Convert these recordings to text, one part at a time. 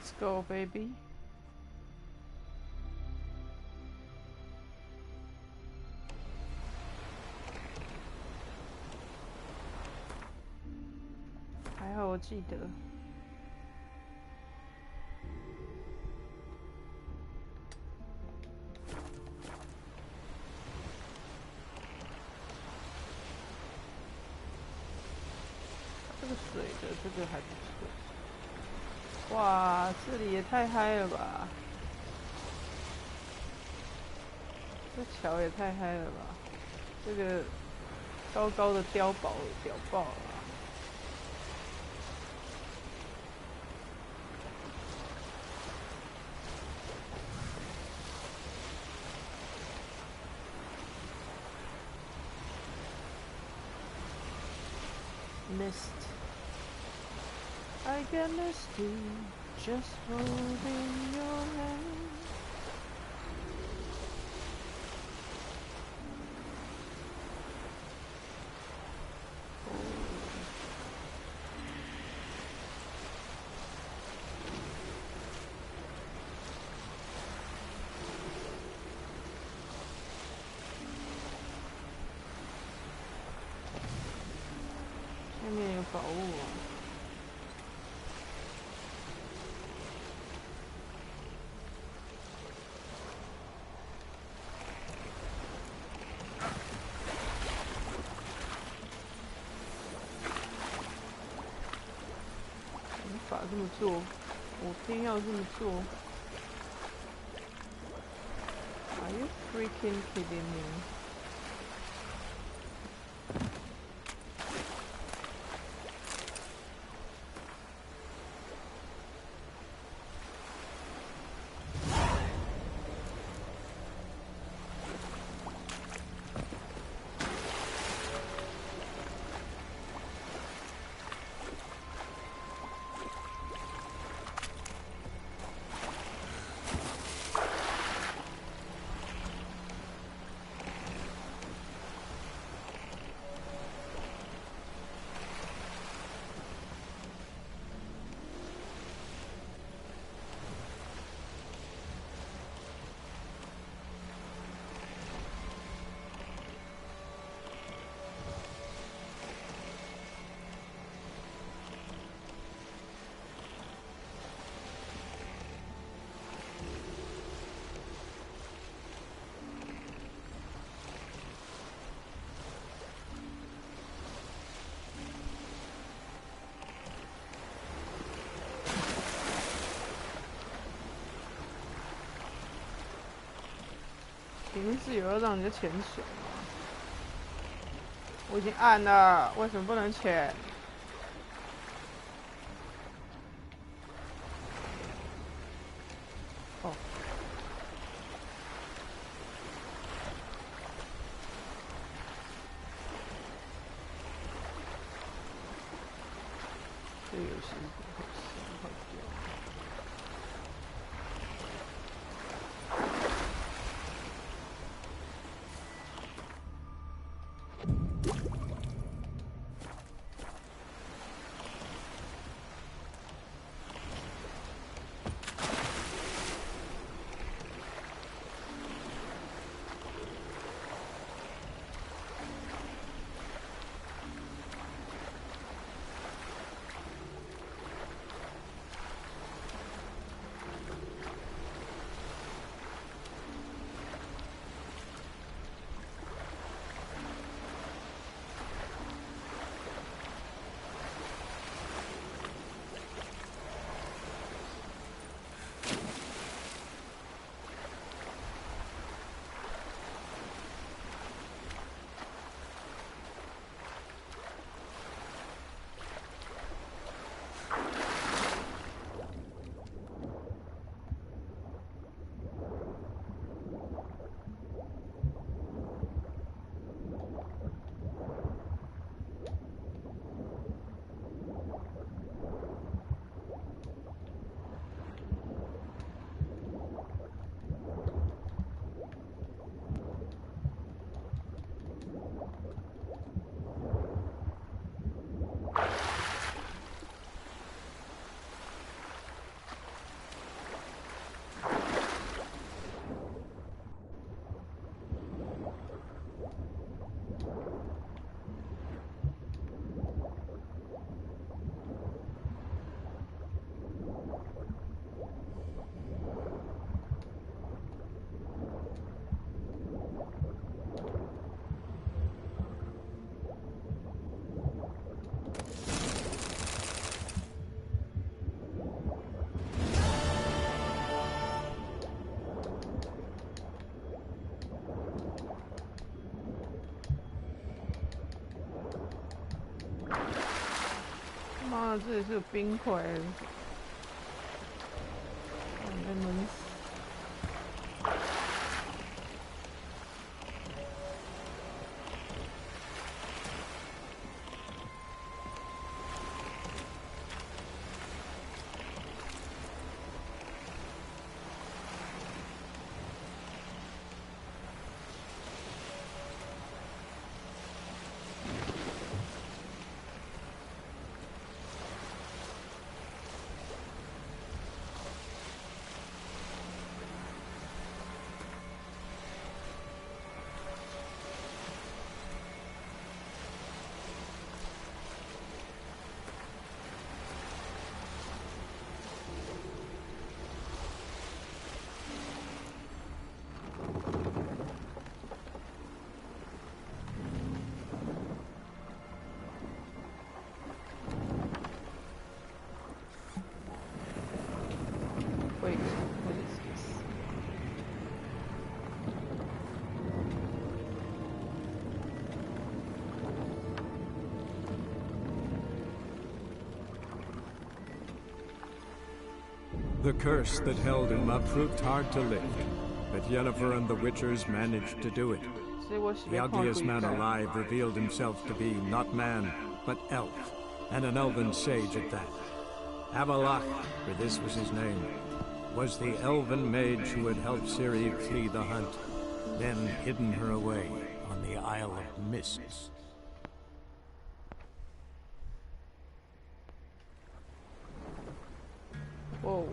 Let's go, baby. 还好我记得。这个水的这个还不错。哇，这里也太嗨了吧！这桥也太嗨了吧！这个高高的碉堡屌爆了！ Mist. I get misty just holding your hand. Oh. 下面有宝物啊！无法这么做，我偏要这么做。Are you freaking kidding me? 里面是有要让人家潜水吗？我已经按了，为什么不能潜？哦，这个游戏会死会掉。妈的，这里是有冰块，被闷死。Wait, what is this? The curse that held him up proved hard to lift, but Yennefer and the Witchers managed to do it. The ugliest man alive revealed himself to be not man, but elf, and an elven sage at that. Avalach, for this was his name, was the elven mage who had helped Ciri flee the hunt, then hidden her away on the Isle of Mists. Whoa.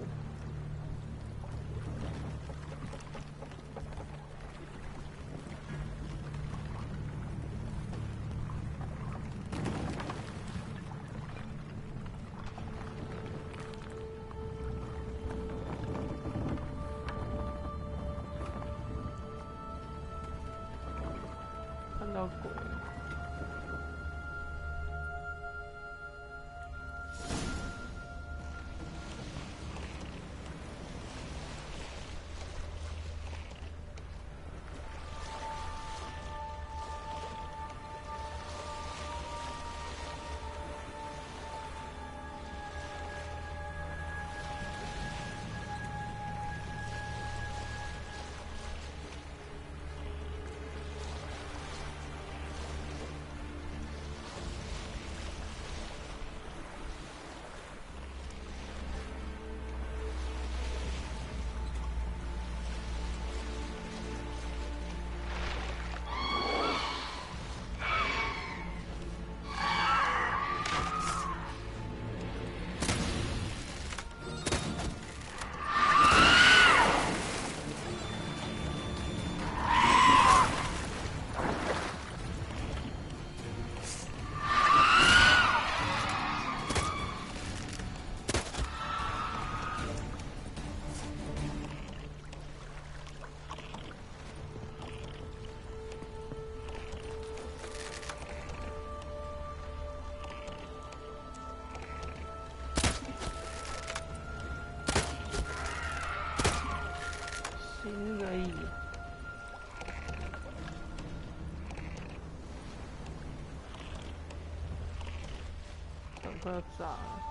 快要炸了。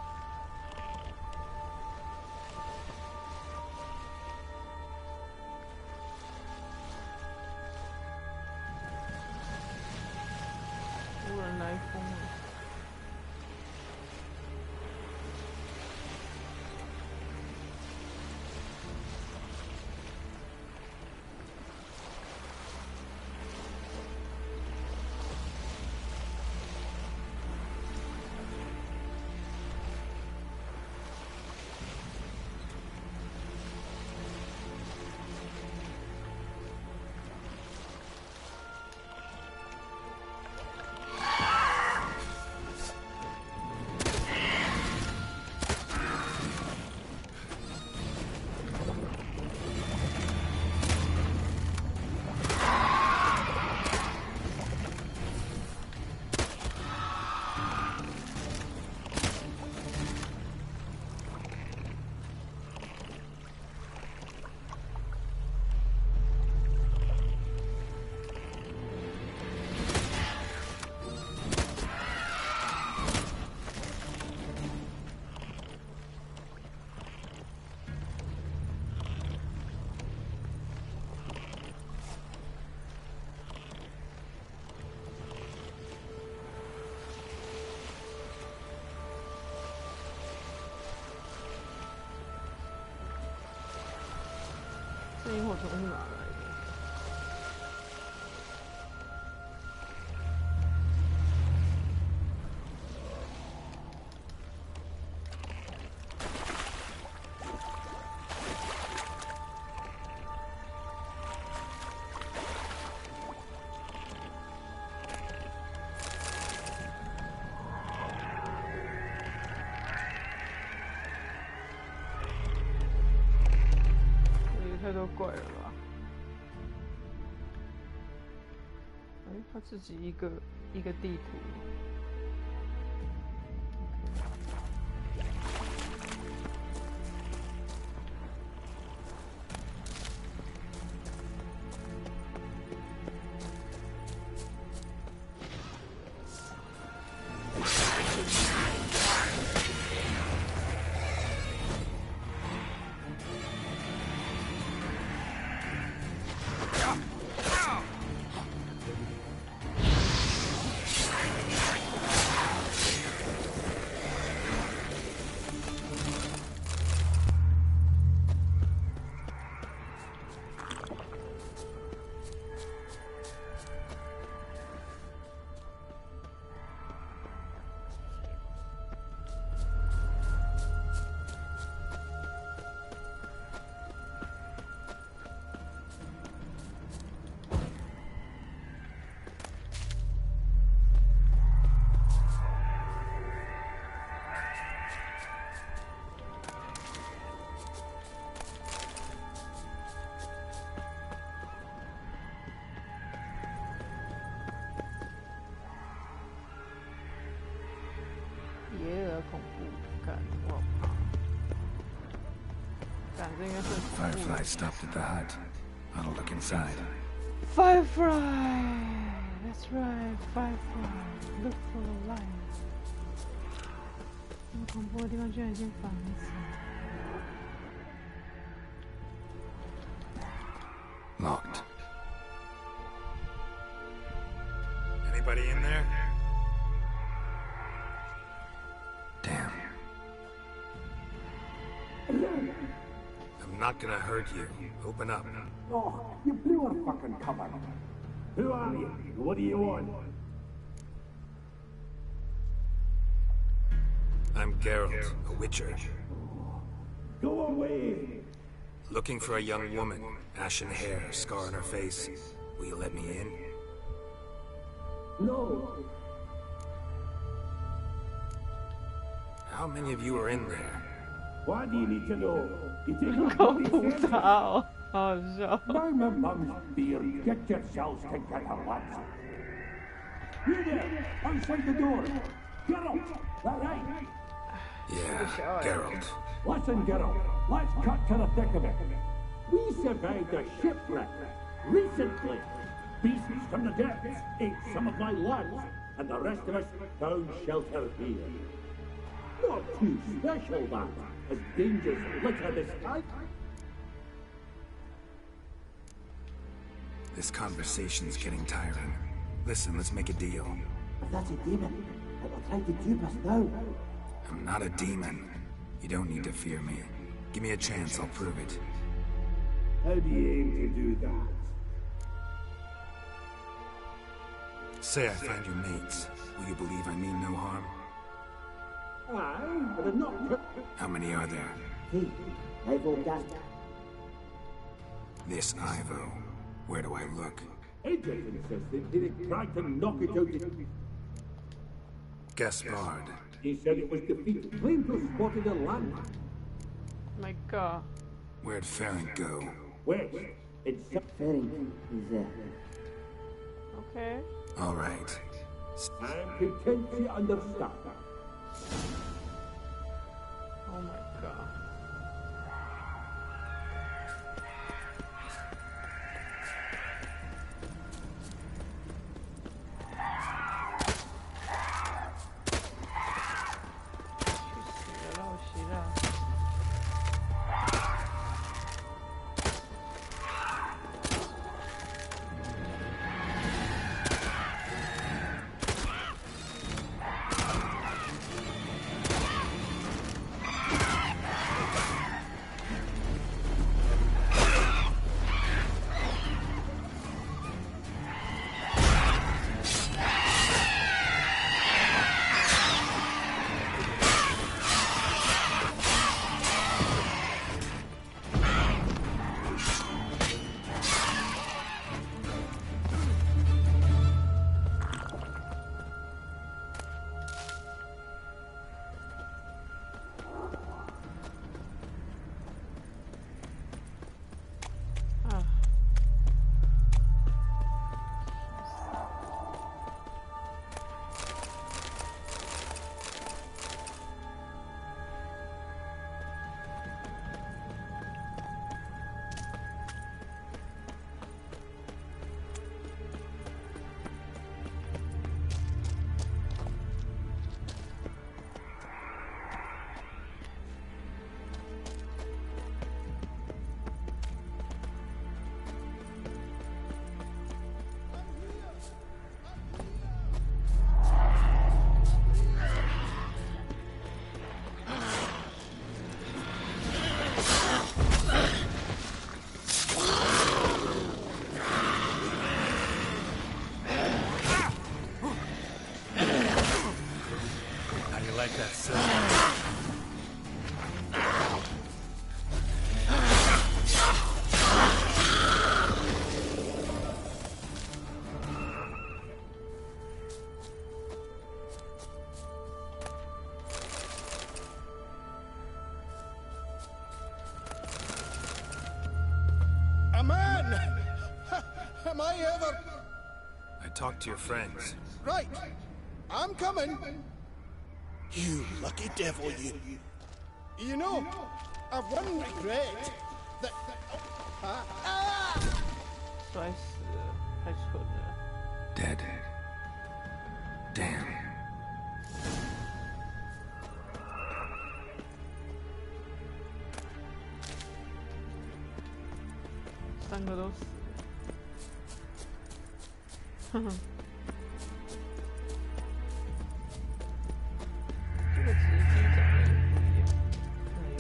突然来风了。虫是哪来的？太多怪了吧？哎，他自己一个地图。恐怖感，我怕。感这应该是。Firefly stopped at the hut. I'll look inside. Firefly, that's right, Firefly. Look for the light. 那么恐怖的地方居然一间房子。Locked. Anybody in there? Damn. I'm not gonna hurt you. Open up. Oh, you blew our fucking cover. Who are you? What do you want? I'm Geralt, a witcher. Go away! Looking for a young woman. Ashen hair, scar on her face. Will you let me in? No! How many of you are in there? Why do you need to know? You take a 搞不到，好笑。 Now my mum's beard, get yourselves together, lads. You there, outside the door. Geralt, that right? Yeah, Geralt. Listen, Geralt, let's cut to the thick of it. We survived a shipwreck recently. Beasts from the depths ate some of my lads, and the rest of us found shelter here. Not too special, that, as dangers litter the sky. This conversation's getting tiring. Listen, let's make a deal. That's a demon. It will try to dupe us now. I'm not a demon. You don't need to fear me. Give me a chance, I'll prove it. How do you aim to do that? Say I find your mates. Will you believe I mean no harm? Aye, but I'm not... How many are there? Hey, Ivo got... This Ivo. Where do I look? Adrian insisted that he tried to knock it out of... Gaspard. He said it was defeated. Flamethrower spotted a land. My God. Where'd Farron go? West. It's... Farron is there. Okay. All right. I'm content you understand. Oh my God. That's 'A man! Am I ever... I talked to your friends. Right. I'm coming. You lucky devil, you. You know, I've one regret. That... Dead. Damn. 3个都死了。这个直击长得也不一样，很有趣。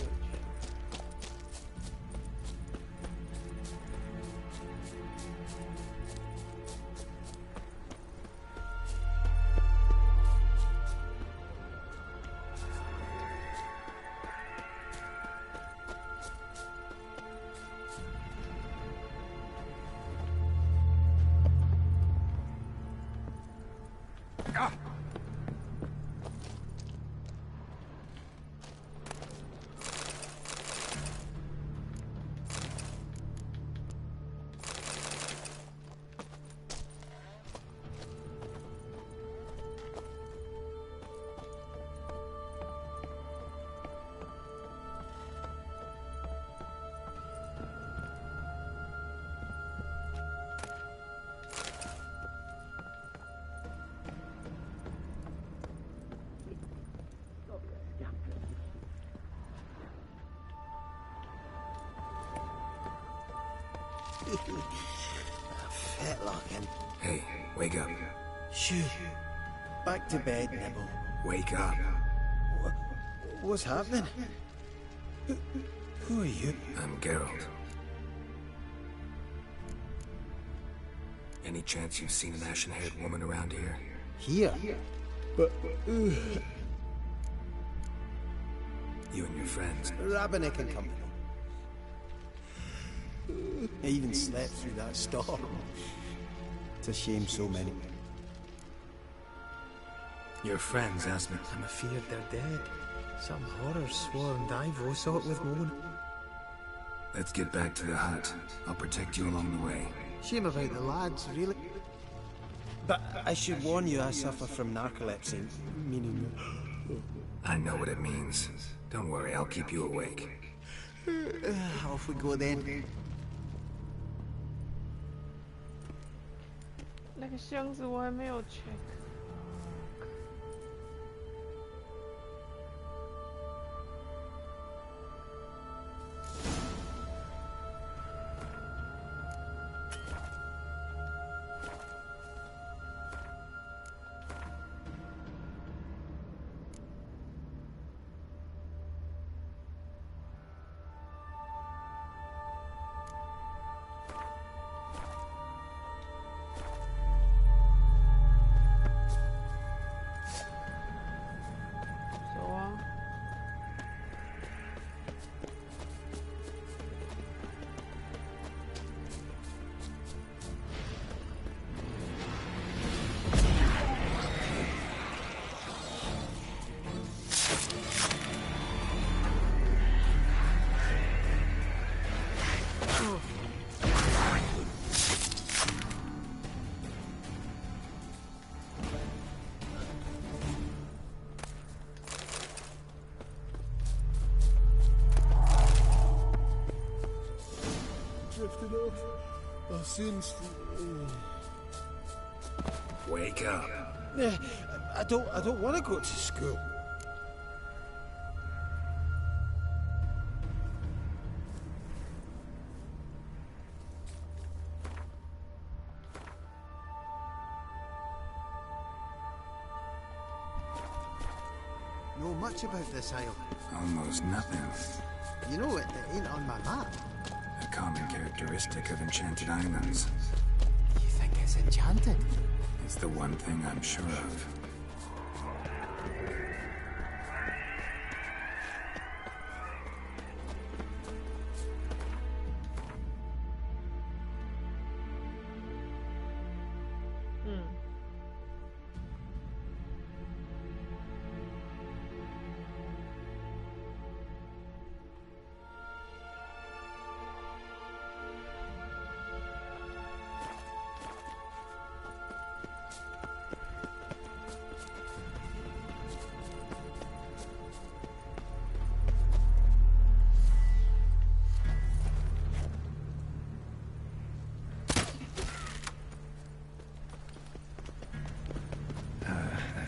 Fetlocking. Hey, wake up. Shoo. Back to bed, Nibble. Wake up. What's happening? Who are you? I'm Geralt. Any chance you've seen an ashen-haired woman around here? Here? But... You and your friends. Rabbinick and company. I even slept through that storm. It's a shame so many. Your friends asked me. I'm afeard they're dead. Some horror swarmed Ivo saw it with moan. Let's get back to the hut. I'll protect you along the way. Shame about the lads, really. But I should warn you, I suffer from narcolepsy, meaning... I know what it means. Don't worry, I'll keep you awake. Off we go then. 那个箱子我还没有 check。Drifted off. I'll soon Wake up. I don't want to go to school. Know much about this isle? Almost nothing. You know it ain't on my map. A common characteristic of enchanted islands. You think it's enchanted? It's the one thing I'm sure of.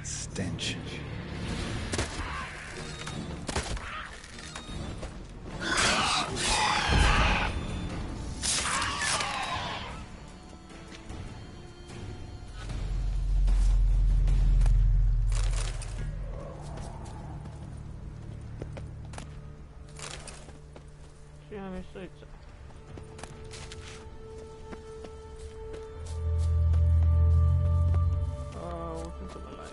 Stench. 居然还没睡着。我是怎么来的？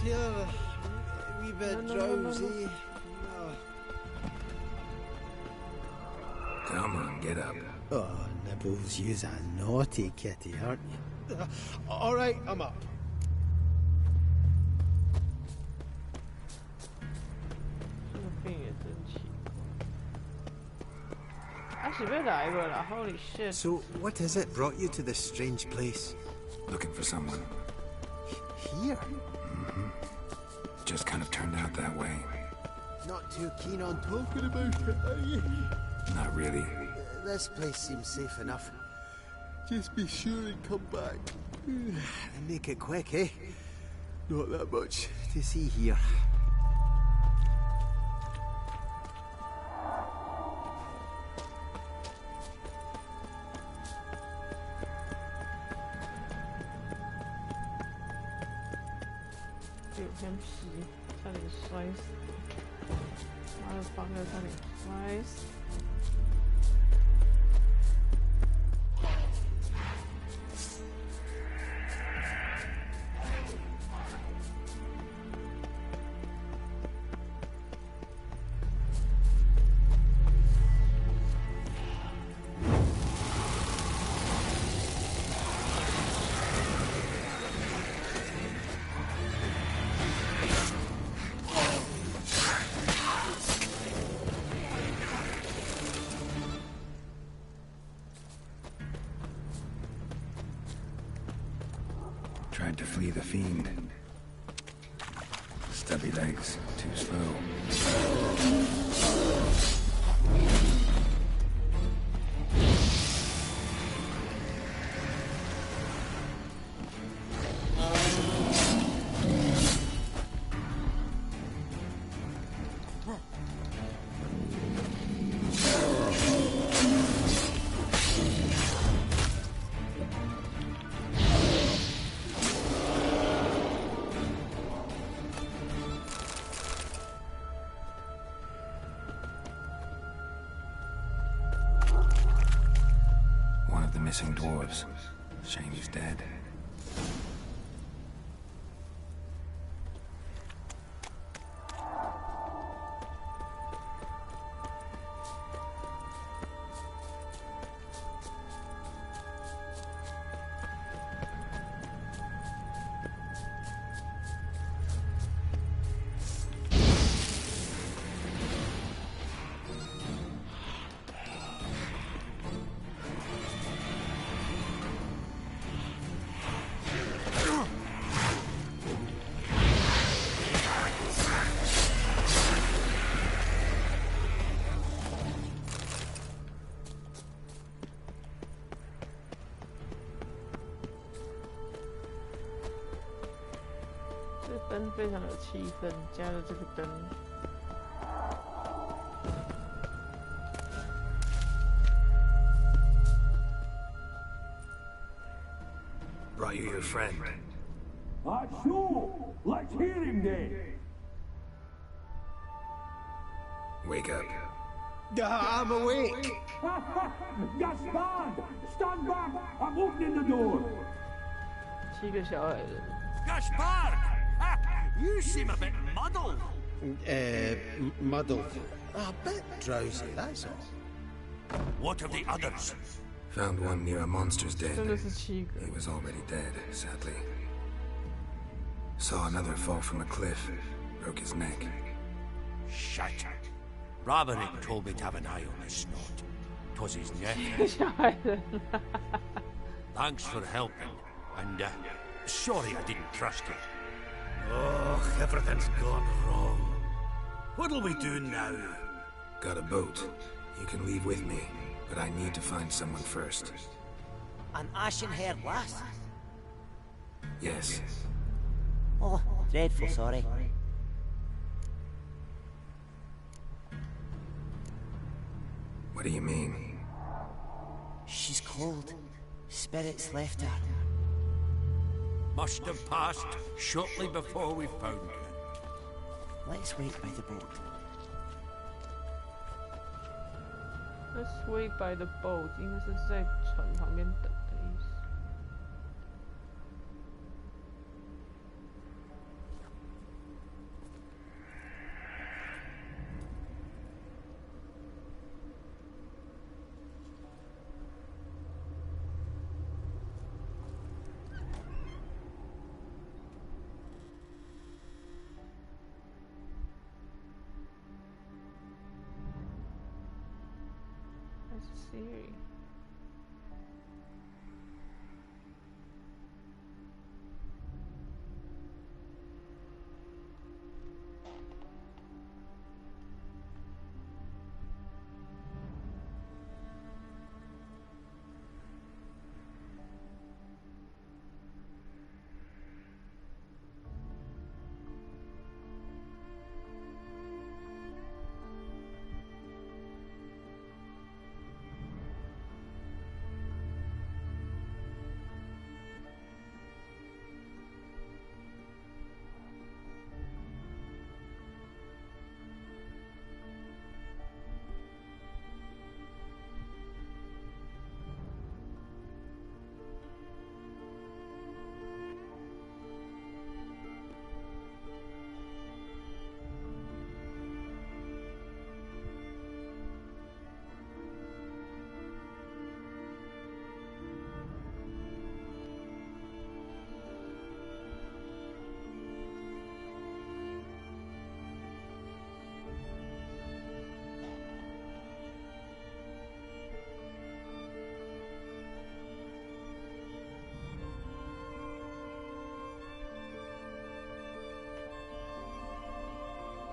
Feel a wee bit drowsy. Come on, get up. Oh, Nibbles, you's a naughty kitty, aren't you? All right, I'm up. 这个病也真奇怪。啊，是要来过啦 ！Holy shit！ So, what is it brought you to this strange place? Looking for someone. Here? Just kind of turned out that way. Not too keen on talking about it, are you? Not really. This place seems safe enough. Just be sure and come back. And make it quick, eh? Not that much to see here. MP 差点摔死，妈的方哥差点摔死。Tried to flee the fiend. Stubby legs, too slow. Missing dwarves. Shame he's dead. 这灯非常有气氛，加了这个灯。Brought you your friend. So, let's hear him then. Wake up. I'm awake. Gaspard, stand back. I'm opening the door. 七个小矮人。Gaspard! You seem a bit muddled. Muddled. A bit drowsy, that's all. What of the others? Found one near a monster's den. 真的是七个。 He was already dead, sadly. Saw another fall from a cliff. Broke his neck. Shite. Raverick told me to have an eye on his snot. 'Twas his 七 nephew. 个小矮人。 Thanks for helping. And, sorry I didn't trust you. Oh, everything's gone wrong. What'll we do now? Got a boat. You can leave with me, but I need to find someone first. An ashen-haired lass? Yes. Oh, dreadful sorry. What do you mean? She's cold. Spirits left her. Must have passed shortly before we found her. Let's wait by the boat. Let's wait by the boat， 应该是在船旁边等的意思。Ciri.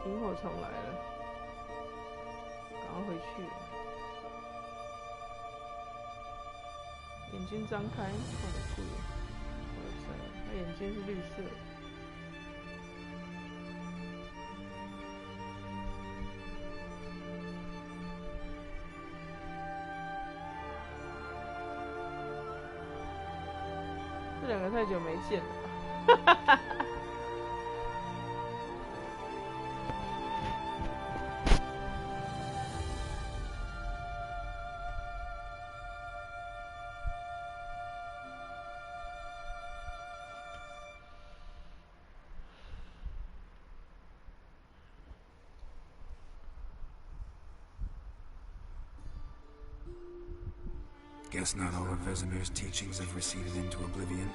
萤火虫来了，赶快回去。眼睛张开，看得住。哇塞，他眼睛是绿色的。这两个太久没见了吧？Guess not all of Vesemir's teachings have receded into oblivion.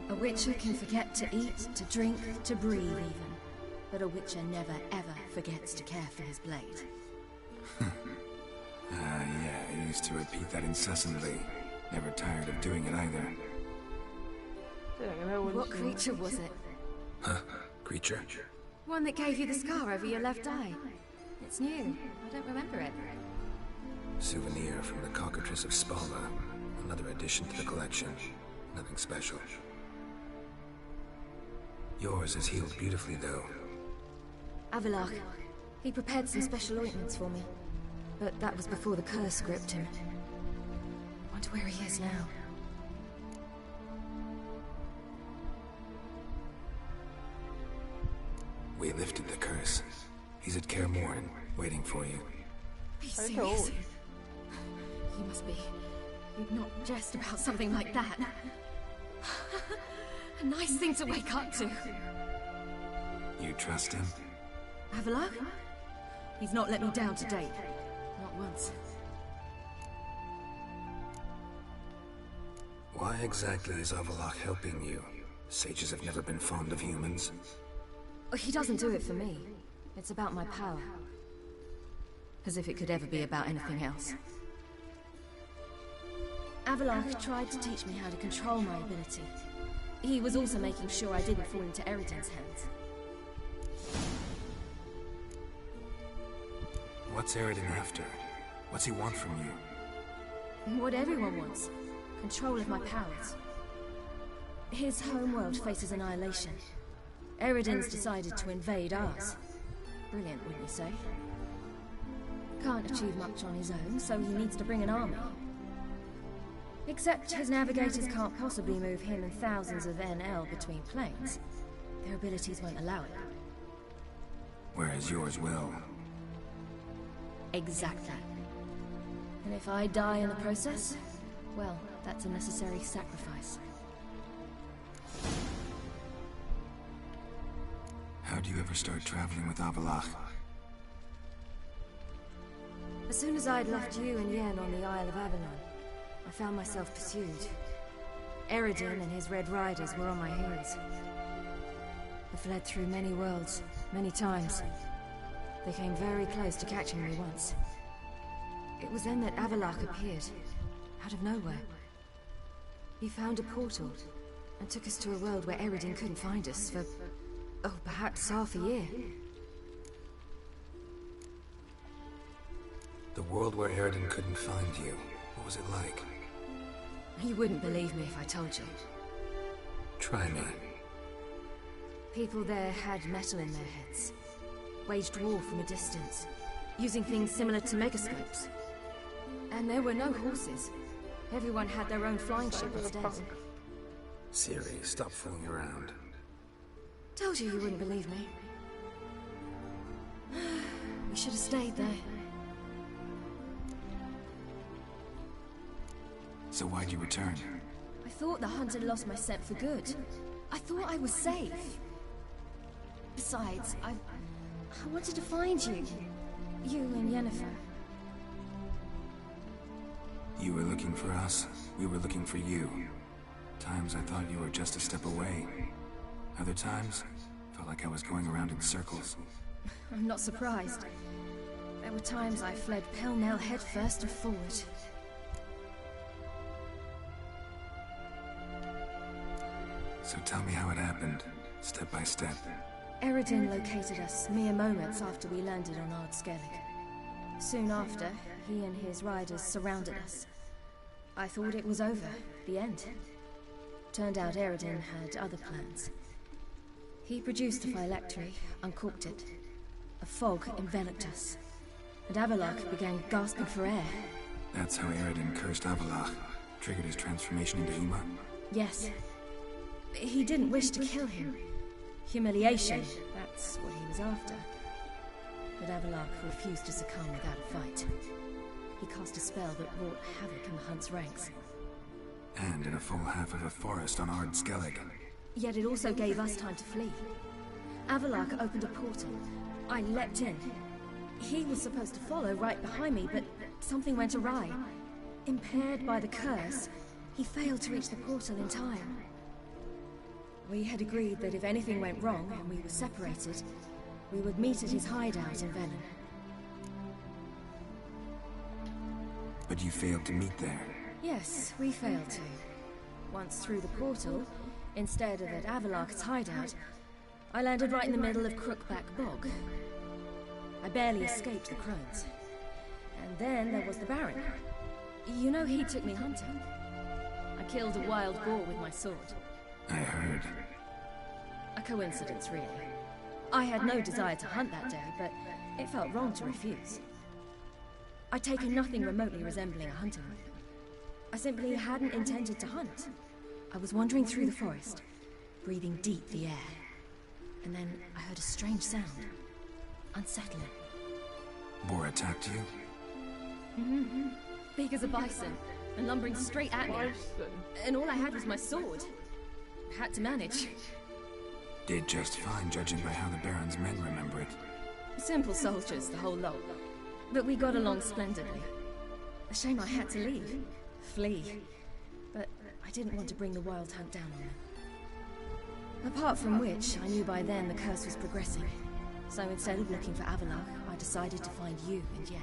A witcher can forget to eat, to drink, to breathe even. But a witcher never ever forgets to care for his blade. Yeah, I used to repeat that incessantly. Never tired of doing it either. What creature was it? Huh? Creature? One that gave you the scar over your left eye. It's new. I don't remember it. Souvenir from the cockatrice of Spalva. Another addition to the collection. Nothing special. Yours is healed beautifully, though. Avalok. He prepared some special ointments for me. But that was before the curse gripped him. Wonder where he is now. We lifted the curse. He's at Kaer Morhen, waiting for you. Are you serious? You must be. You'd not jest about something like that. A nice thing to wake up to. You trust him? Avalok? He's not let me down to date. Not once. Why exactly is Avalok helping you? Sages have never been fond of humans. He doesn't do it for me. It's about my power. As if it could ever be about anything else. Avalok tried to teach me how to control my ability. He was also making sure I didn't fall into Eridan's hands. What's Eridan after? What's he want from you? What everyone wants. Control of my powers. His homeworld faces annihilation. Eridan's decided to invade ours. Brilliant, wouldn't you say? Can't achieve much on his own, so he needs to bring an army. Except his navigators can't possibly move him and thousands of NL between planes. Their abilities won't allow it. Whereas yours will. Exactly. And if I die in the process, well, that's a necessary sacrifice. How'd you ever start traveling with Avalok? As soon as I'd left you and Yen on the Isle of Avalon, I found myself pursued. Eridan and his Red Riders were on my heels. I fled through many worlds, many times. They came very close to catching me once. It was then that Avalok appeared, out of nowhere. He found a portal, and took us to a world where Eridan couldn't find us for, oh, perhaps half a year. The world where Eridan couldn't find you. What was it like? You wouldn't believe me if I told you. Try me. People there had metal in their heads. Waged war from a distance, using things similar to megascopes. And there were no horses. Everyone had their own flying ship instead. Ciri, stop fooling around. Told you wouldn't believe me. We should have stayed there. So why'd you return? I thought the hunt had lost my scent for good. I thought I was safe. Besides, I wanted to find you. You and Yennefer. You were looking for us. We were looking for you. Times I thought you were just a step away. Other times, felt like I was going around in circles. I'm not surprised. There were times I fled pell-mell headfirst and forward. So tell me how it happened, step by step. Eridan located us mere moments after we landed on Ard Skellig. Soon after, he and his riders surrounded us. I thought it was over, the end. Turned out Eridan had other plans. He produced a phylactery, uncorked it. A fog enveloped us, and Avalok began gasping for air. That's how Eridan cursed Avalok, triggered his transformation into Uma? Yes. He didn't wish to kill him. Humiliation, that's what he was after. But Avalok refused to succumb without a fight. He cast a spell that wrought havoc in the Hunt's ranks. And in a full half of a forest on Ard Skellig. Yet it also gave us time to flee. Avalok opened a portal. I leapt in. He was supposed to follow right behind me, but something went awry. Impaired by the curse, he failed to reach the portal in time. We had agreed that if anything went wrong and we were separated, we would meet at his hideout in Velen. But you failed to meet there. Yes, we failed to. Once through the portal, instead of at Avalok's hideout, I landed right in the middle of Crookback Bog. I barely escaped the crones. And then there was the Baron. You know, he took me hunting. I killed a wild boar with my sword. I heard. A coincidence, really. I had no desire to hunt that day, but it felt wrong to refuse. I'd taken nothing remotely resembling a hunting weapon. I simply hadn't intended to hunt. I was wandering through the forest, breathing deep the air. And then I heard a strange sound. Unsettling. Boar attacked you? Mm-hmm. Big as a bison, and lumbering straight at me. And all I had was my sword. Had to manage. Did just fine, judging by how the Baron's men remember it. Simple soldiers, the whole lot. But we got along splendidly. A shame I had to leave. Flee. But I didn't want to bring the wild hunt down on them. Apart from which, I knew by then the curse was progressing. So instead of looking for Avallac'h, I decided to find you and Yen.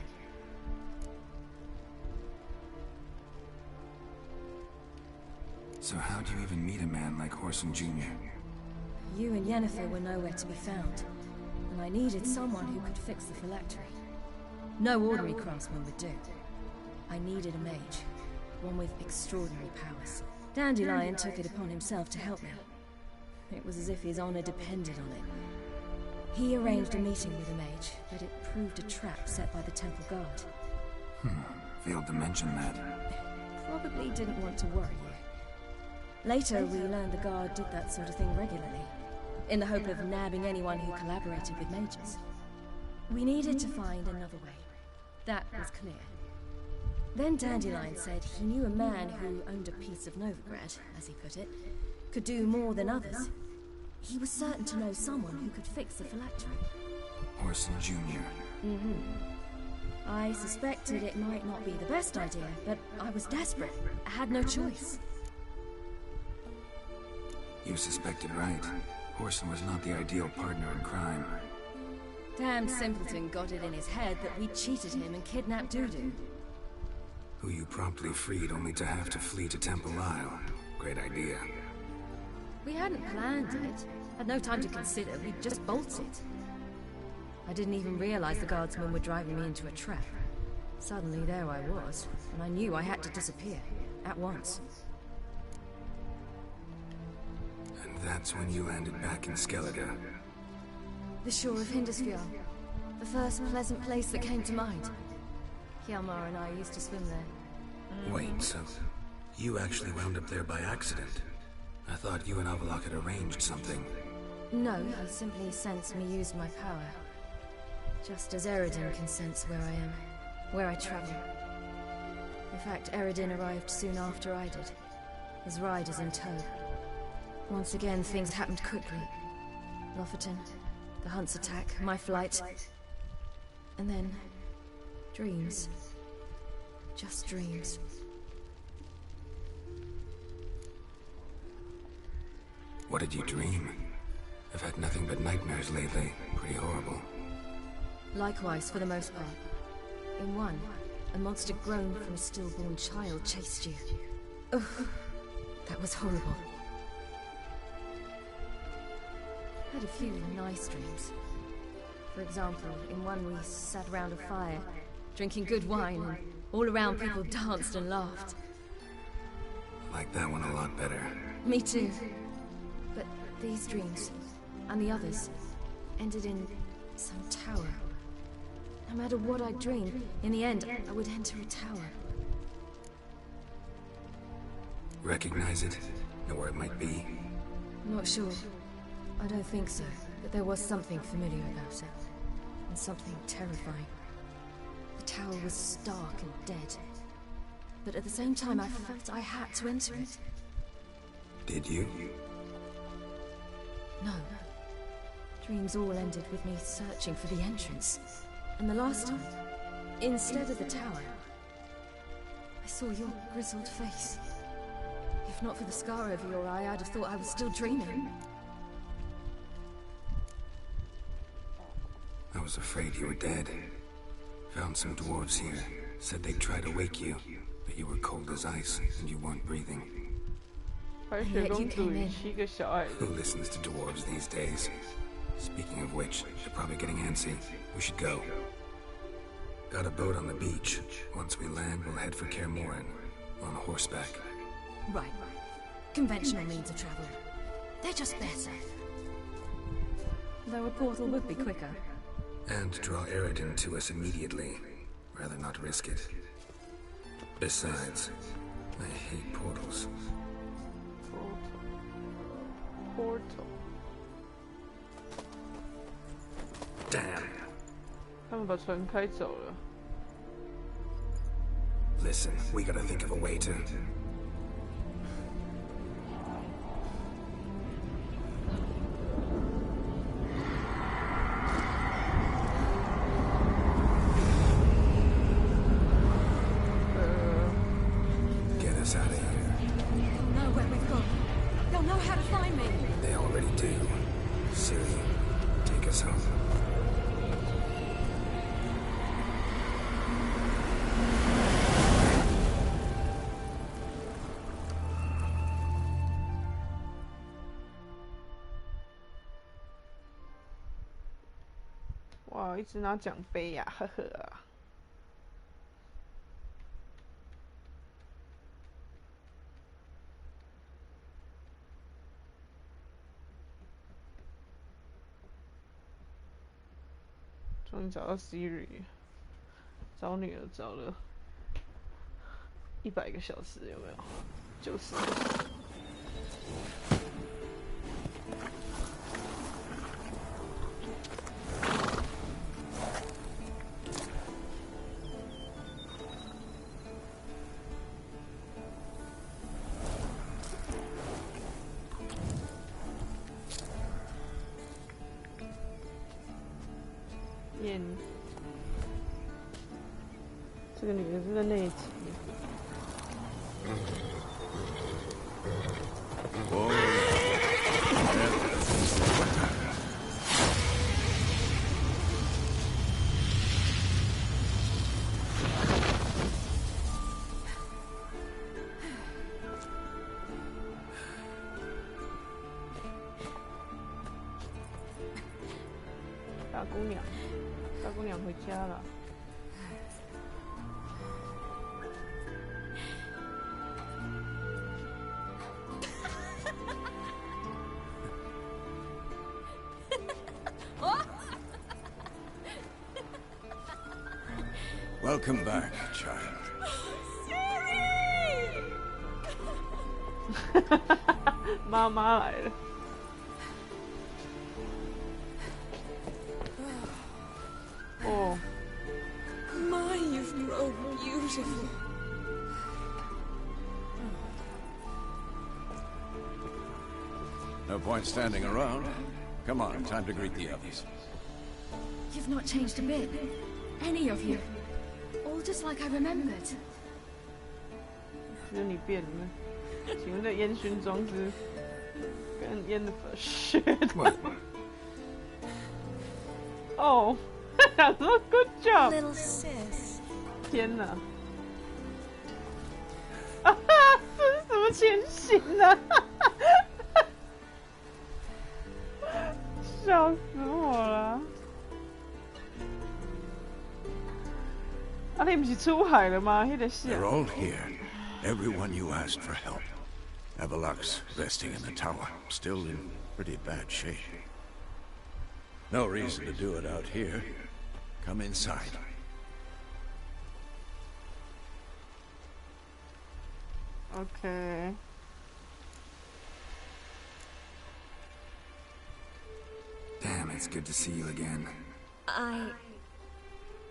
So how do you even meet a man like Whoreson Jr.? You and Yennefer were nowhere to be found, and I needed someone who could fix the phylactery. No ordinary craftsman would do. I needed a mage, one with extraordinary powers. Dandelion took it upon himself to help me. It was as if his honor depended on it. He arranged a meeting with a mage, but it proved a trap set by the temple guard. Failed to mention that. Probably didn't want to worry you. Later, we learned the guard did that sort of thing regularly, in the hope of nabbing anyone who collaborated with mages. We needed to find another way. That was clear. Then Dandelion said he knew a man who owned a piece of Novigrad, as he put it, could do more than others. He was certain to know someone who could fix the phylactery. Whoreson Jr. I suspected it might not be the best idea, but I was desperate. I had no choice. You suspected right. Whoreson was not the ideal partner in crime. Damned simpleton got it in his head that we cheated him and kidnapped Dudu. Who you promptly freed only to have to flee to Temple Isle. Great idea. We hadn't planned it. Had no time to consider. We just bolted. I didn't even realize the guardsmen were driving me into a trap. Suddenly there I was, and I knew I had to disappear. At once. And that's when you landed back in Skellige. The shore of Hindisfjord. The first pleasant place that came to mind. Hjalmar and I used to swim there. Wait, so you actually wound up there by accident? I thought you and Avallac'h had arranged something. No, he simply sensed me use my power. Just as Eredin can sense where I am, where I travel. In fact, Eredin arrived soon after I did, his riders in tow. Once again, things happened quickly. Lofoten, the hunt's attack, my flight. And then, dreams. Just dreams. What did you dream? I've had nothing but nightmares lately. Pretty horrible. Likewise, for the most part. In one, a monster grown from a stillborn child chased you. Ugh, that was horrible. I had a few nice dreams. For example, in one we sat around a fire, drinking good wine, and all around people danced and laughed. Like that one a lot better. Me too. But these dreams, and the others, ended in some tower. No matter what I dreamed, in the end, I would enter a tower. Recognize it? Know where it might be? Not sure. I don't think so, but there was something familiar about it. And something terrifying. The tower was stark and dead. But at the same time, I felt I had to enter it. Did you? No. Dreams all ended with me searching for the entrance. And the last time, instead of the tower, I saw your grizzled face. If not for the scar over your eye, I'd have thought I was still dreaming. I was afraid you were dead. Found some dwarves here. Said they'd try to wake you, but you were cold as ice and you weren't breathing. And yet you came in. Who listens to dwarves these days? Speaking of which, they're probably getting antsy. We should go. Got a boat on the beach. Once we land, we'll head for Kaer Morhen. On horseback. Right. Conventional means of travel. They're just better. Though a portal would be quicker. And draw Eridan to us immediately. Rather not risk it. Besides, I hate portals. Portal. Damn. 他们把船开走了。Listen, we gotta think of a way to... Get us out of here. They'll know where we've gone. They'll know how to find me. They already do. Ciri, take us home.哇，一直拿奖杯呀，呵呵啊！终于找到 Ciri， 找女儿找了100个小时，有没有？90个小时。这个女的是在那一集。大姑娘回家了。Welcome back, child. Ciri! 妈妈来了。哦。My, you've grown beautiful. No point standing around. Come on, time to greet the others. You've not changed a bit. Any of you. All just like I remembered. 只有你变了。请问这烟熏妆是跟烟的学的？哦，想说 good job。Little sis. 天哪！啊哈，这是什么前行啊？笑死我了！啊，你不是出海了吗？那个是。They're all here. Everyone you asked for help. Avalok's resting in the tower, still in pretty bad shape. No reason to do it out here. Come inside. Okay. Damn, it's good to see you again.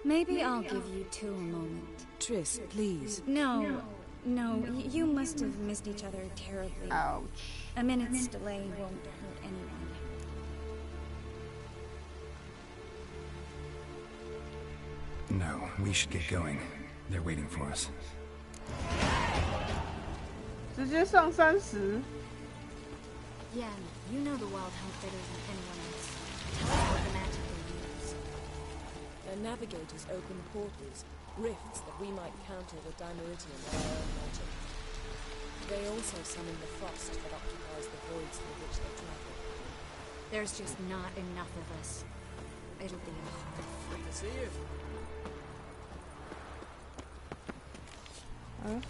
Maybe I'll give you two a moment. Triss, please. No, you must have missed each other terribly. Ouch. A minute's delay won't hurt anyone. No, we should get going. They're waiting for us. 直接上30。Yeah, you know the wild hunt better than anyone else. Tell us what the magic they use. Their navigators open portals, rifts that we might counter the Dimeridian by our own magic. They also summon the frost that occupies the voids through which they travel. There's just not enough of us. It'll be a hard fight. Good to see you.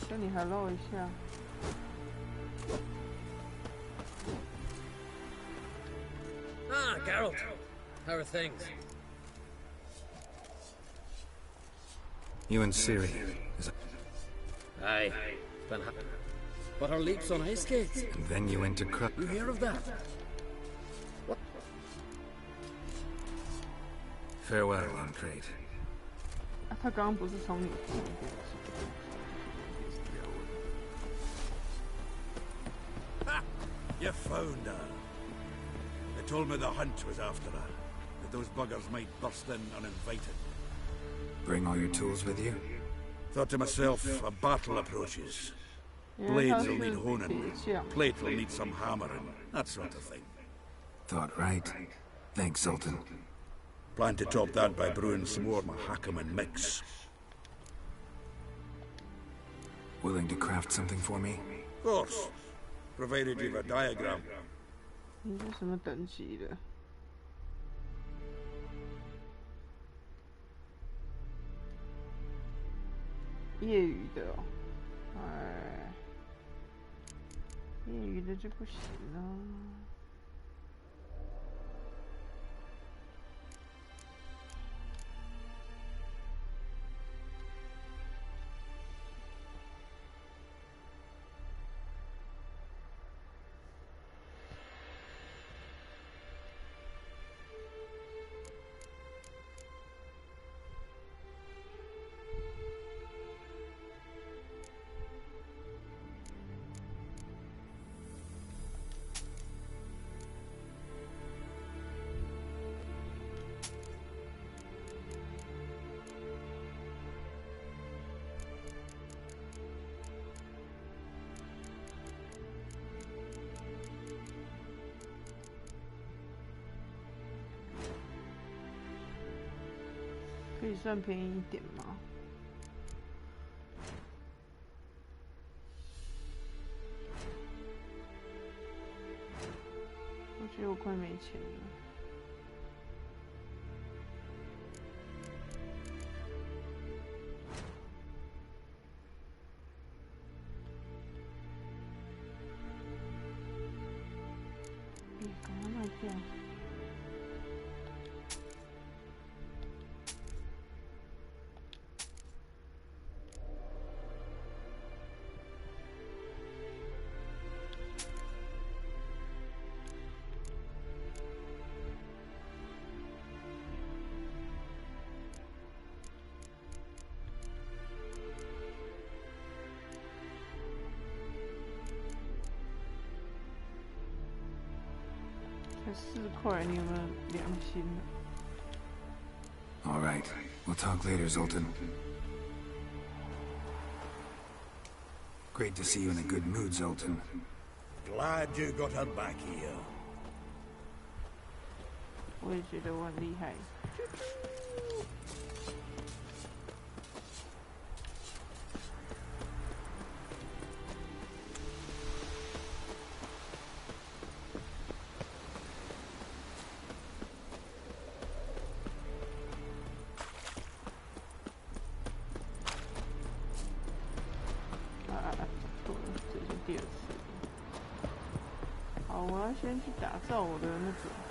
跟你 hello 一下。Ah, Geralt. How are things? You and Ciri. Aye. But her leaps on ice skates. And then you went to You hear of that? What? Farewell, on Crate. 他刚刚不是从你Ha! You found her. They told me the hunt was after her. That those buggers might burst in uninvited. Bring all your tools with you? Thought to myself, a battle approaches. Blades will need honing. Plate will need some hammering. That sort of thing. Thought right. Thanks, Sultan. Plan to top that by brewing some more Mahakaman mix. Willing to craft something for me? Of course. Provided you've a diagram. 你是什么等级的？业余的哦，哎，业余的就不行啊。可以算便宜一点吗？我觉得我快没钱了。赶快卖掉。才4块，你有没有良心呢？ All right. We'll talk later, Zoltan. Great to see you in a good mood, Zoltan. Glad you got her back here. 我也觉得我很厉害。第2次。好，我要先去打造我的那个。